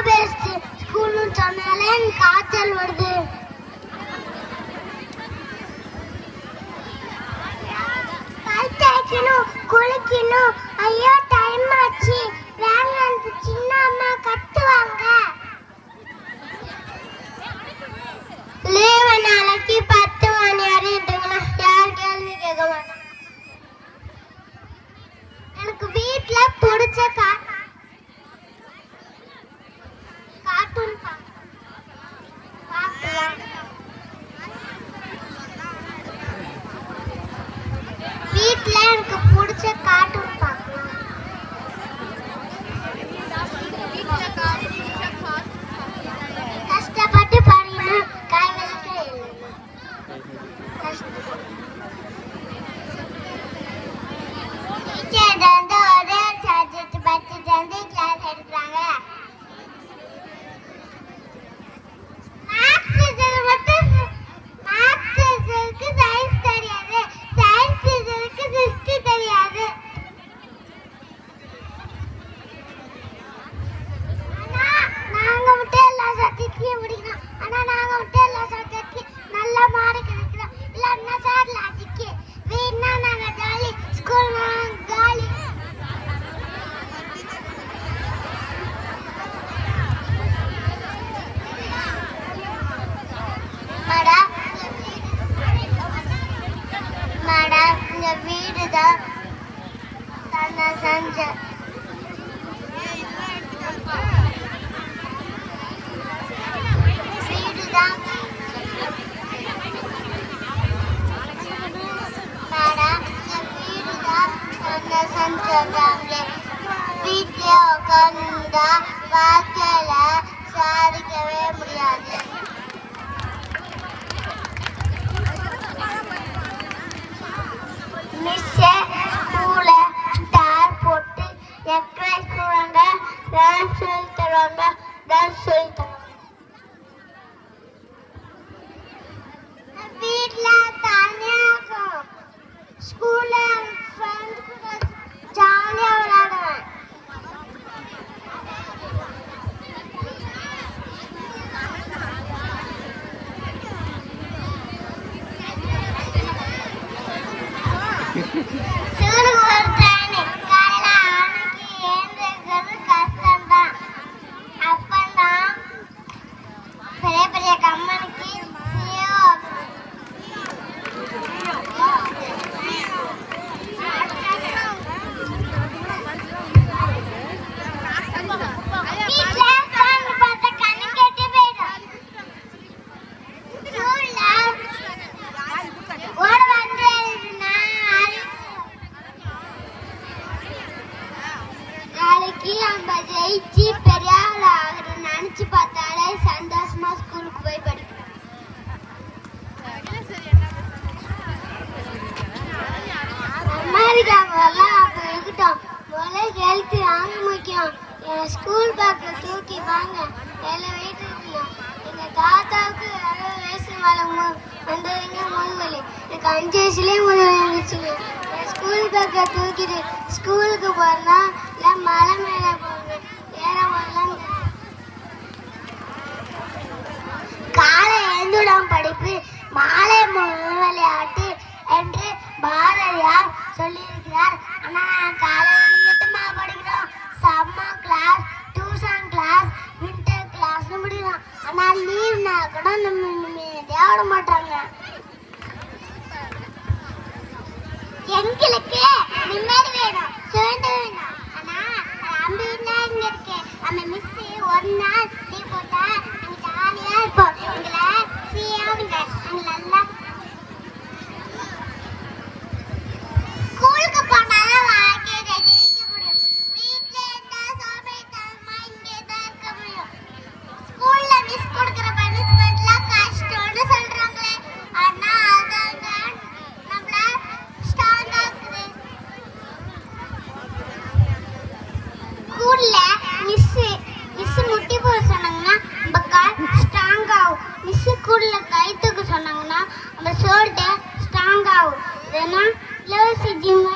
பேசுது ஸ்கூல்னு சொன்னாலே எனக்கு காய்ச்சல் வருது. கை தேய்க்கணும், குளிக்கணும். ஐயோ டைம் ஆச்சு. வேன் வந்து சின்ன அம்மா கத்துவாங்க. லீவு நாளைக்கு 10 மணி வரைட்டுங்களா? யார் கேள்வி கேட்க மாட்டாங்க. எனக்கு வீட்டுல பிடிச்ச கார்ட்டூன் வீட்டுல எனக்கு பிடிச்ச கார்ட்டூன் பார்க்கலாம். கஷ்டப்பட்டு படிக்கணும், காய்களுக்கு டீச்சர் வந்து ஒரே சப்ஜெக்ட் படிச்சுட்டு வந்து கிளாஸ் எடுக்கிறாங்க. வீடுதான் செஞ்ச வீடுதான் வீட்டுல உட்கார்ந்தா வாழ்க்கையில சாதிக்கவே முடியாது. ஸ்கூல ஸ்டார் போட்டு எக்ஸசைஸ் பண்ணுவாங்க, டான்ஸ் சொல்லி தருவாங்க, டான்ஸ் சொல்லி தருவாங்க. வீட்டுல தனியா இருக்கும். ஸ்கூல்ல ஃப்ரெண்ட்ஸ் கூட ஜாலியா விளையாடுவேன். ஜெயிச்சு பெரிய ஆள் ஆகுறது நினைச்சு பார்த்தாலே சந்தோஷமா ஸ்கூலுக்கு போய் படிக்கணும். அமெரிக்காவெல்லாம் அப்ப இருக்கட்டும், முதல்ல ஹெல்த் வாங்க முக்கியம். என் ஸ்கூல் பேக்கை தூக்கி வாங்க எல்லாம் வெயிட் இருக்கணும். எங்க தாத்தாவுக்கு 60 வயசு மேல வந்ததுங்க முதுவலி. எனக்கு 5 வயசுலயே முதுவலி இருந்துச்சுங்க. என் ஸ்கூல் பேக்கை தூக்கிட்டு ஸ்கூலுக்கு போறேன்னா இல்லை மலை மேல போகணும், ஏற வரலாம். காலை எழுந்துடாம படிப்பு மாலை விளையாட்டு என்று பாரதியார் சொல்லியிருக்கிறார். ஆனா காலை மட்டுமா படிக்கிறோம். Summer class, tuition class, winter class முடிக்கிறோம். ஆனா லீவ்னா கூட நம்ம தேட மாட்டாங்க. எங்களுக்கு நிம்மதி வேணும், சுதந்திரம் வேணும். ஆனா அம்பின்னா இங்க இருக்கு. அந்த மிஸ் ஒரு நாள் லீவ் போட்டா நாங்க ஜாலியா இருப்போம். எங்களை ஃப்ரீயா விடுங்க. நாங்க நல்லா ஸ்கூலுக்கு போனாலும் வாழ்க்கையில ஜெயிக்க முடியும். வீட்டுல இருந்தா சோம்பேறித்தனமா இங்கே தான் இருக்க முடியும். ஸ்கூல்ல மிஸ் கொடுக்குற பனிஷ்மெண்ட்லாம் கஷ்டம்னு சொல்றாங்களே, ஆனா அதாங்க நம்மள ஸ்ட்ராங் ஆக்குது. ஸ்கூல்ல மிஸ் முட்டி போட சொன்னாங்கன்னா நம்ம கால் ஸ்ட்ராங் ஆகும். மிஸ் ஸ்கூல்ல கை தூக்க சொன்னாங்கன்னா நம்ம ஷோல்டர் ஸ்ட்ராங் ஆகும். ஏன்னா லவ் சிஜிமா